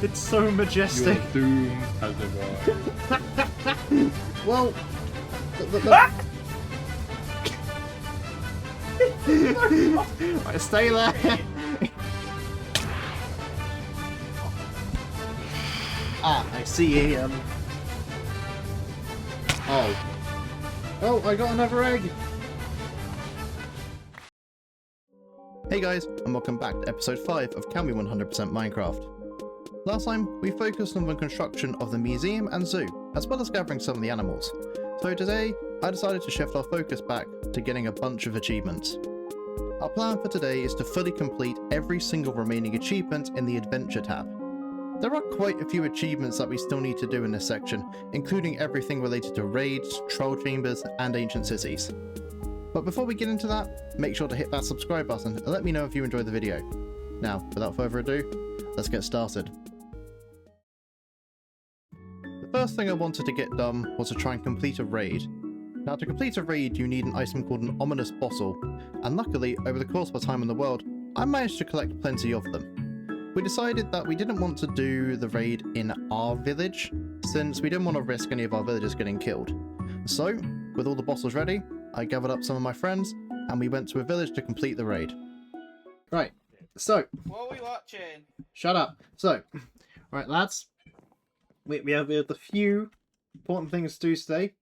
It's so majestic. You're doomed as it were. Well, right, stay there. I see. Oh, I got another egg. Hey guys, and welcome back to episode 5 of Can We 100% Minecraft. Last time, we focused on the construction of the museum and zoo, as well as gathering some of the animals. So today, I decided to shift our focus back to getting a bunch of achievements. Our plan for today is to fully complete every single remaining achievement in the Adventure tab. There are quite a few achievements that we still need to do in this section, including everything related to raids, troll chambers, and ancient cities. But before we get into that, make sure to hit that subscribe button and let me know if you enjoyed the video. Now, without further ado, let's get started. The first thing I wanted to get done was to try and complete a raid. Now, to complete a raid, you need an item called an ominous bottle, and luckily, over the course of our time in the world, I managed to collect plenty of them. We decided that we didn't want to do the raid in our village, since we didn't want to risk any of our villagers getting killed. So, with all the bottles ready, I gathered up some of my friends, and we went to a village to complete the raid. Right, so... What are we watching? Shut up. So, right lads, we have a few important things to do today.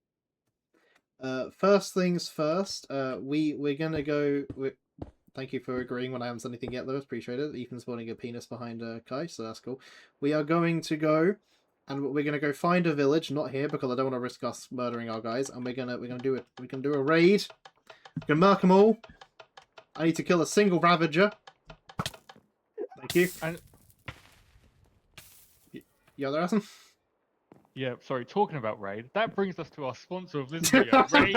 First things first, we're gonna go... Thank you for agreeing when I haven't said anything yet, Lewis. Appreciate it. Ethan's spawning a penis behind Kai, so that's cool. We are going to go, and we're gonna go find a village, not here because I don't want to risk us murdering our guys. And we're gonna do it. We can do a raid. We're gonna murk them all. I need to kill a single ravager. Thank you. And You other Aston? yeah, sorry, talking about raid, that brings us to our sponsor of this video, Raid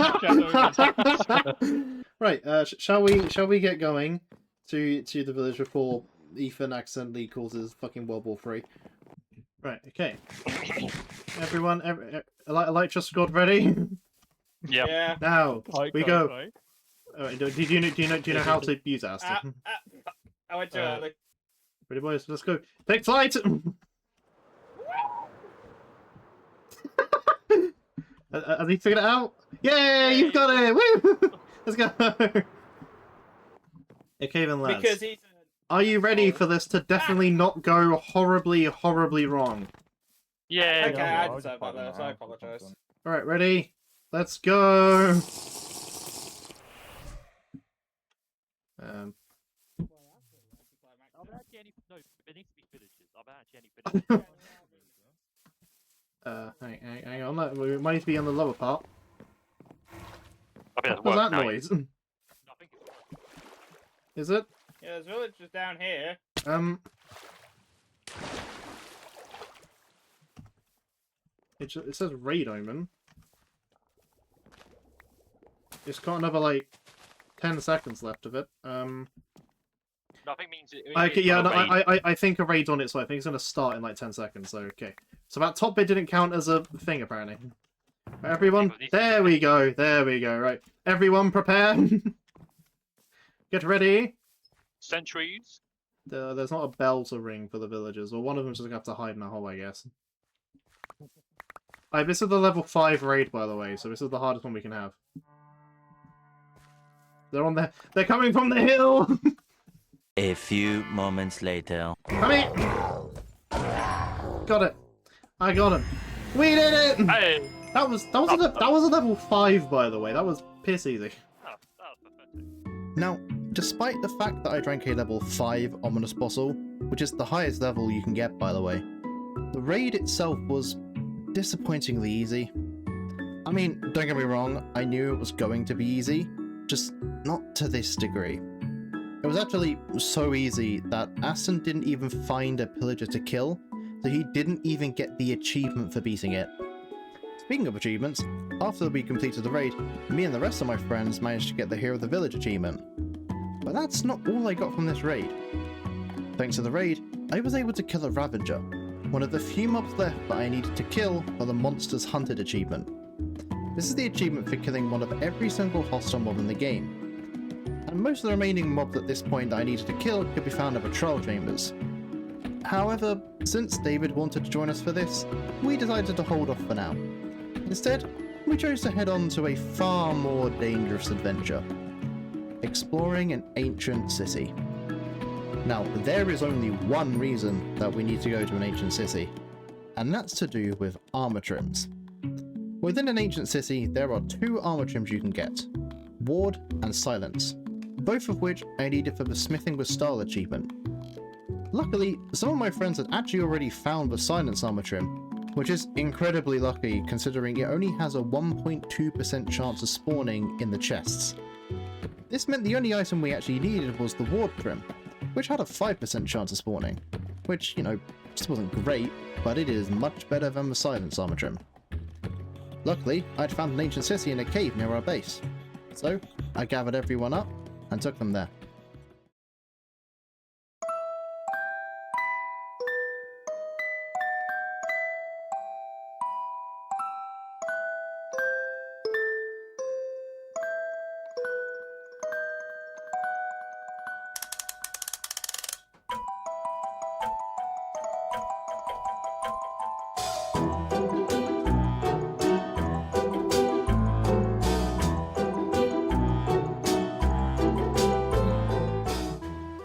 Shadow. Right, shall we get going to the village before Ethan accidentally causes fucking World War 3? Right, okay. Everyone, Elytra squad ready? Yeah. Now we go. Right. Alright, do you know how to use Aston? I went too early. Ready, boys? Let's go. Take flight. Has he figured it out? Yay! You've got it! Woo! Let's go! Okay then, lads. Because he's... Are you ready for this to definitely not go horribly, horribly wrong? Yeah. Okay, I deserve that though, so I apologise. Alright, ready? Let's go! Hang on, we might be on the lower part. What was that noise? Is it? Yeah, there's villagers down here. It says raid omen. It's got another like 10 seconds left of it. Nothing means it. Okay, yeah, no, I think a raid's on it, so I think it's gonna start in like 10 seconds. So okay, so that top bit didn't count as a thing apparently. Right, everyone, there we go, right. Everyone prepare. Get ready. Sentries. There's not a bell to ring for the villagers, or one of them's just gonna have to hide in a hole, I guess. This is the level 5 raid, by the way, so this is the hardest one we can have. They're on there. They're coming from the hill. A few moments later. Come here. Got it. I got him. We did it. Hey. That was a level 5, by the way. That was piss easy. Now, despite the fact that I drank a level 5 ominous bottle, which is the highest level you can get by the way, the raid itself was disappointingly easy. I mean, don't get me wrong, I knew it was going to be easy, just not to this degree. It was actually so easy that Aston didn't even find a pillager to kill, so he didn't even get the achievement for beating it. Speaking of achievements, after we completed the raid, me and the rest of my friends managed to get the Hero of the Village achievement. But that's not all I got from this raid. Thanks to the raid, I was able to kill a Ravager, one of the few mobs left that I needed to kill for the Monsters Hunted achievement. This is the achievement for killing one of every single hostile mob in the game. And most of the remaining mobs at this point that I needed to kill could be found in the troll chambers. However, since David wanted to join us for this, we decided to hold off for now. Instead, we chose to head on to a far more dangerous adventure, exploring an ancient city. Now, there is only one reason that we need to go to an ancient city, and that's to do with armor trims. Within an ancient city, there are two armor trims you can get, Ward and Silence, both of which are needed for the Smithing with Style achievement. Luckily, some of my friends had actually already found the Silence armor trim, which is incredibly lucky considering it only has a 1.2% chance of spawning in the chests. This meant the only item we actually needed was the Ward trim, which had a 5% chance of spawning, which, you know, just wasn't great, but it is much better than the Silence armor trim. Luckily, I'd found an ancient city in a cave near our base, so I gathered everyone up and took them there.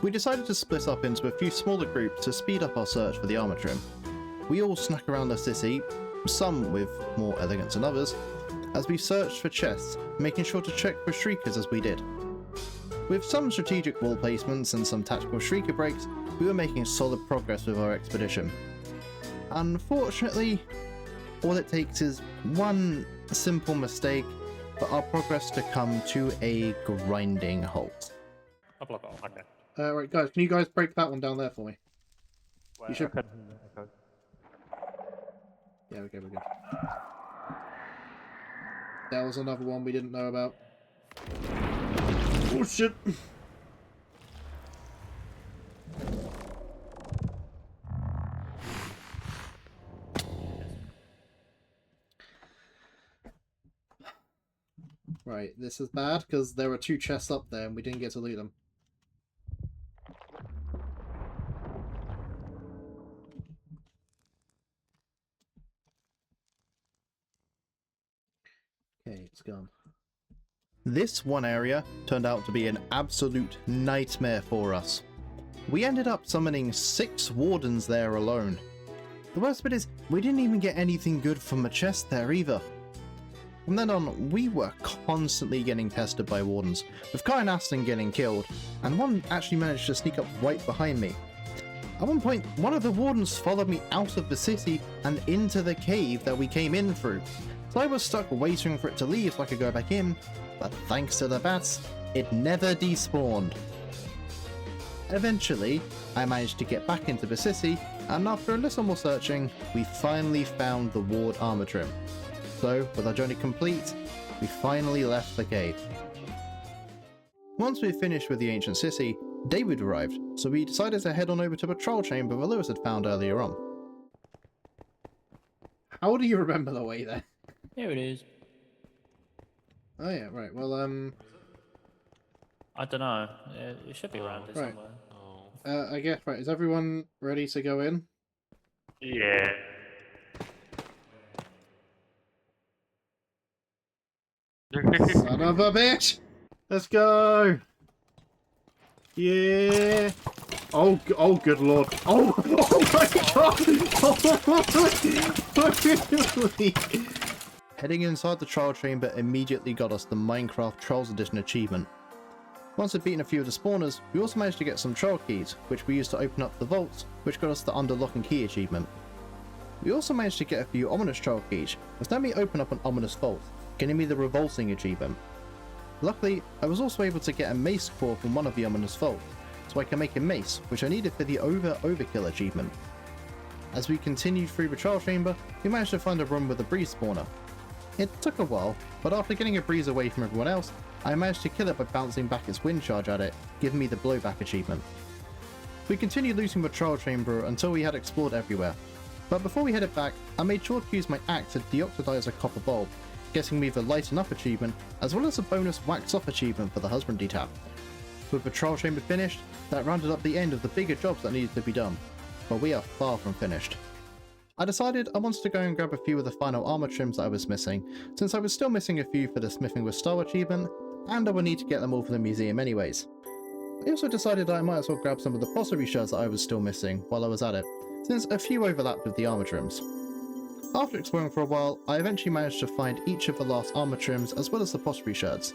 We decided to split up into a few smaller groups to speed up our search for the armor trim. We all snuck around the city, some with more elegance than others, as we searched for chests, making sure to check for shriekers as we did. With some strategic wall placements and some tactical shrieker breaks, we were making solid progress with our expedition. Unfortunately, all it takes is one simple mistake for our progress to come to a grinding halt. Okay. Right, guys, can you guys break that one down there for me? You should. Yeah, okay, we're good. There was another one we didn't know about. Oh shit! Right, this is bad because there were two chests up there and we didn't get to loot them. Okay, it's gone. This one area turned out to be an absolute nightmare for us. We ended up summoning 6 wardens there alone. The worst bit is, we didn't even get anything good from the chest there either. From then on, we were constantly getting pestered by wardens, with Kai and Aston getting killed, and one actually managed to sneak up right behind me. At one point, one of the wardens followed me out of the city and into the cave that we came in through, so I was stuck waiting for it to leave so I could go back in, but thanks to the bats, it never despawned. Eventually, I managed to get back into the city, and after a little more searching, we finally found the Ward armor trim. So, with our journey complete, we finally left the cave. Once we finished with the ancient city, David arrived, so we decided to head on over to a patrol chamber that Lewis had found earlier on. How do you remember the way there? Here it is. Oh yeah, right. Well, I don't know. It should be around here right. somewhere. I guess, right, is everyone ready to go in? Yeah. Son of a bitch! Let's go! Yeah! Oh, good lord. Oh, oh my god! Oh, really? Heading inside the trial chamber immediately got us the Minecraft Trials Edition achievement. Once we'd beaten a few of the spawners, we also managed to get some trial keys, which we used to open up the vaults, which got us the Under Lock and Key achievement. We also managed to get a few ominous trial keys, which let me open up an ominous vault, getting me the Revolting achievement. Luckily, I was also able to get a mace core from one of the ominous vaults, so I can make a mace, which I needed for the Overkill achievement. As we continued through the trial chamber, we managed to find a room with a breeze spawner. It took a while, but after getting a breeze away from everyone else, I managed to kill it by bouncing back its wind charge at it, giving me the blowback achievement. We continued looting the trial chamber until we had explored everywhere, but before we headed back, I made sure to use my axe to deoxidize a copper bulb, getting me the Lighten Up achievement, as well as a bonus Wax Off achievement for the Husbandry tab. With the trial chamber finished, that rounded up the end of the bigger jobs that needed to be done. but we are far from finished. I decided I wanted to go and grab a few of the final armor trims that I was missing, since I was still missing a few for the Smithing with Star achievement, and I would need to get them all for the museum anyways. I also decided I might as well grab some of the pottery shards that I was still missing while I was at it, since a few overlapped with the armor trims. After exploring for a while, I eventually managed to find each of the last armor trims as well as the pottery shards.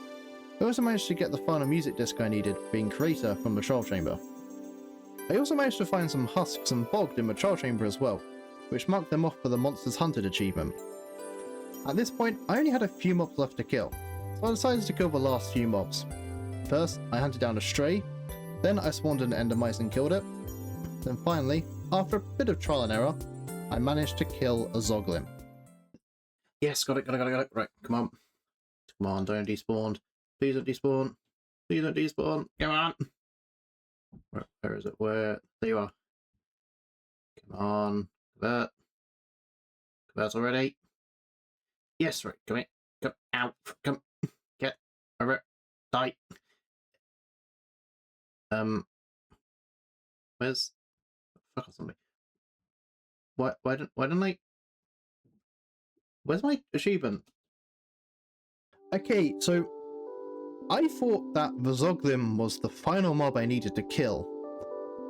I also managed to get the final music disc I needed, being Creator, from the Trial Chamber. I also managed to find some husks and bogged in the Trial Chamber as well, which marked them off for the Monsters Hunted achievement. At this point, I only had a few mobs left to kill, so I decided to kill the last few mobs. First, I hunted down a stray, then I spawned an ender mice and killed it, then finally, after a bit of trial and error, I managed to kill a zoglin. Yes, got it. Right, come on. Come on, don't despawn. Please don't despawn. Please don't despawn. Come on. Where is it? Where? There you are. Come on. That. That's already. Yes, right. Come here. Come out. Come. Get over. Die. Where's? Fuck or something. Why don't I? Where's my achievement? Okay, so I thought that the zoglin was the final mob I needed to kill,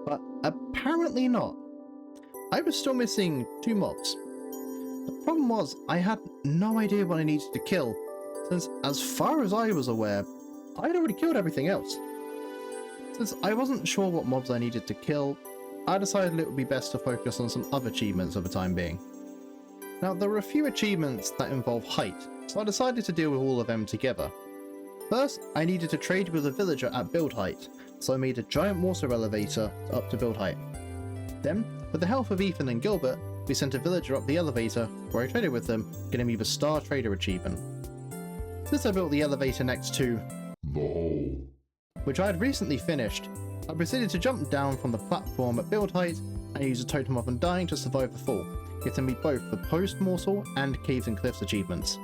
but apparently not. I was still missing 2 mobs. The problem was, I had no idea what I needed to kill, since as far as I was aware, I'd already killed everything else. Since I wasn't sure what mobs I needed to kill, I decided it would be best to focus on some other achievements for the time being. Now, there were a few achievements that involve height, so I decided to deal with all of them together. First, I needed to trade with a villager at build height, so I made a giant water elevator up to build height. Then, with the help of Ethan and Gilbert, we sent a villager up the elevator, where I traded with them, getting me the Star Trader achievement. Since I built the elevator next to the hole, which I had recently finished, I proceeded to jump down from the platform at build height and use a Totem of Undying to survive the fall, getting me both the Post-Mortal and Caves and Cliffs achievements.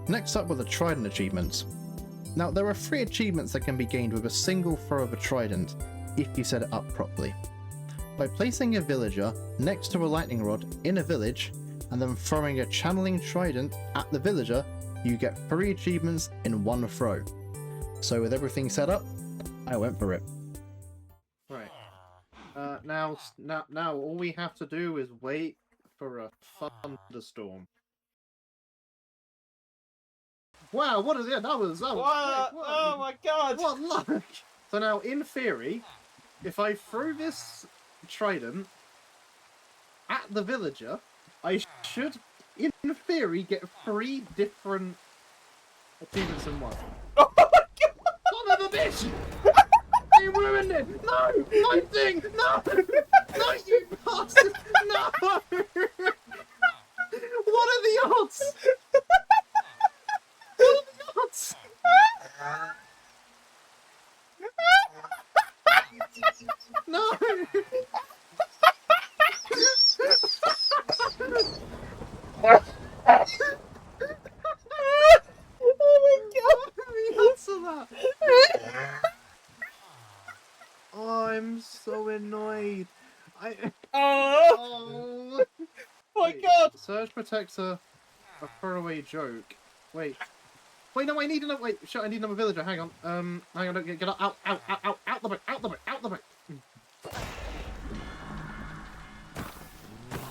Next up were the Trident achievements. Now, there are 3 achievements that can be gained with a single throw of a trident, if you set it up properly. By placing a villager next to a lightning rod in a village, and then throwing a channeling trident at the villager, you get 3 achievements in 1 throw. So with everything set up, I went for it. Right. Now, all we have to do is wait for a thunderstorm. Wow, what is it? That was What? what? Oh my god! What luck! So now, in theory, if I throw this trident at the villager, I should, in theory, get 3 different achievements in 1. Oh my god! Son of a bitch! You ruined it! No! My thing! No! No, you bastard! No! What are the odds? What are the odds? No! Answer that! Oh, I'm so annoyed. Oh my Wait, god! Surge Protector, a throwaway joke. Wait, no, I need another. Wait, shit, I need another villager. Hang on. Hang on. Get out the boat, out the boat.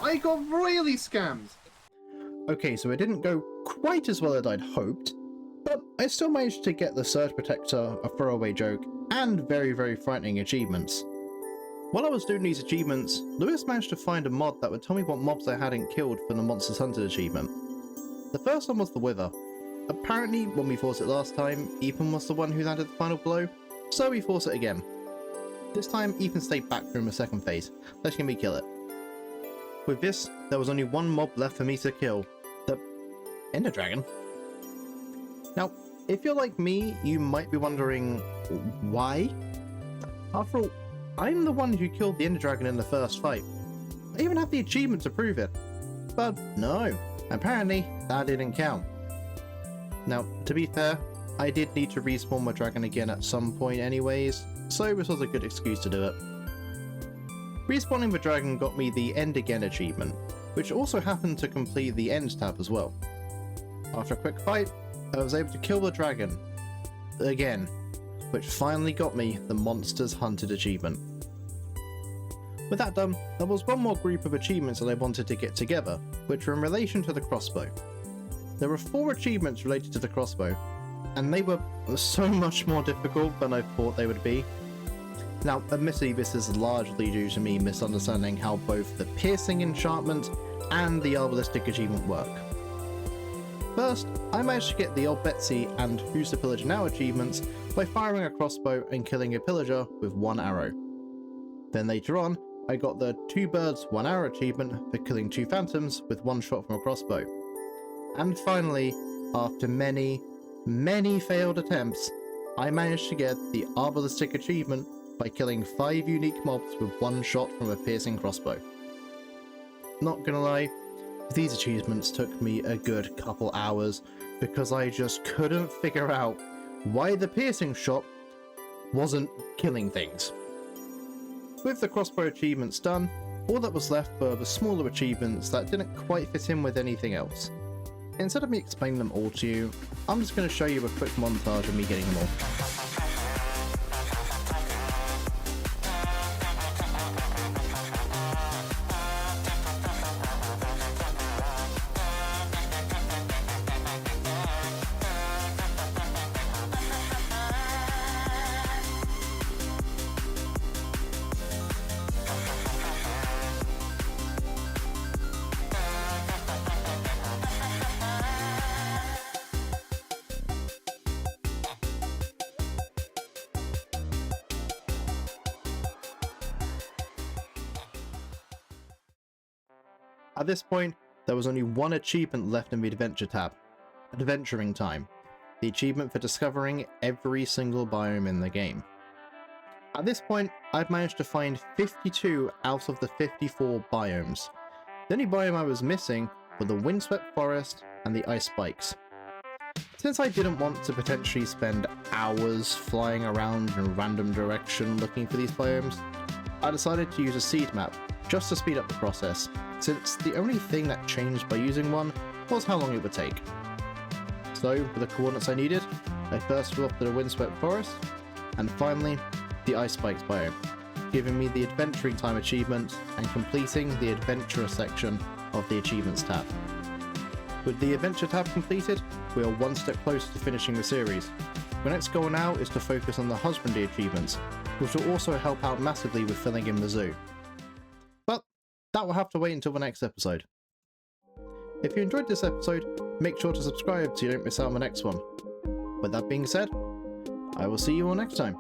I got royally scammed. Okay, so it didn't go quite as well as I'd hoped, but I still managed to get the Surge Protector, a throwaway joke, and very, very frightening achievements. While I was doing these achievements, Lewis managed to find a mod that would tell me what mobs I hadn't killed for the Monsters Hunted achievement. The first one was the Wither. Apparently, when we fought it last time, Ethan was the one who landed the final blow, so we fought it again. This time, Ethan stayed back during the second phase, letting me kill it. With this, there was only 1 mob left for me to kill, the Ender Dragon. Now, if you're like me, you might be wondering, why? After all, I'm the one who killed the Ender Dragon in the first fight. I even have the achievement to prove it. But no, apparently that didn't count. Now, to be fair, I did need to respawn my dragon again at some point anyways, so this was a good excuse to do it. Respawning the dragon got me the End Again achievement, which also happened to complete the End tab as well. After a quick fight, I was able to kill the dragon again, which finally got me the Monsters Hunted achievement. With that done, there was one more group of achievements that I wanted to get together, which were in relation to the crossbow. There were 4 achievements related to the crossbow, and they were so much more difficult than I thought they would be. Now, admittedly, this is largely due to me misunderstanding how both the piercing enchantment and the arbalistic achievement work. First, I managed to get the Old Betsy and Who's the Pillager Now achievements by firing a crossbow and killing a pillager with 1 arrow. Then later on, I got the 2 birds 1 arrow achievement for killing 2 phantoms with 1 shot from a crossbow. And finally, after many failed attempts, I managed to get the arbalistic achievement by killing 5 unique mobs with 1 shot from a piercing crossbow. Not gonna lie, these achievements took me a good couple hours because I just couldn't figure out why the piercing shot wasn't killing things. With the crossbow achievements done, all that was left were the smaller achievements that didn't quite fit in with anything else. Instead of me explaining them all to you, I'm just going to show you a quick montage of me getting them all. At this point, there was only one achievement left in the Adventure tab, Adventuring Time, the achievement for discovering every single biome in the game. At this point, I've managed to find 52 out of the 54 biomes. The only biome I was missing were the windswept forest and the ice spikes. Since I didn't want to potentially spend hours flying around in a random direction looking for these biomes, I decided to use a seed map just to speed up the process, since the only thing that changed by using one was how long it would take. So, with the coordinates I needed, I first flew off to the windswept forest, and finally, the ice spikes biome, giving me the Adventuring Time achievement and completing the Adventurer section of the Achievements tab. With the Adventure tab completed, we are one step closer to finishing the series. My next goal now is to focus on the Husbandry achievements, which will also help out massively with filling in the zoo. But that will have to wait until the next episode. If you enjoyed this episode, make sure to subscribe so you don't miss out on the next one. With that being said, I will see you all next time.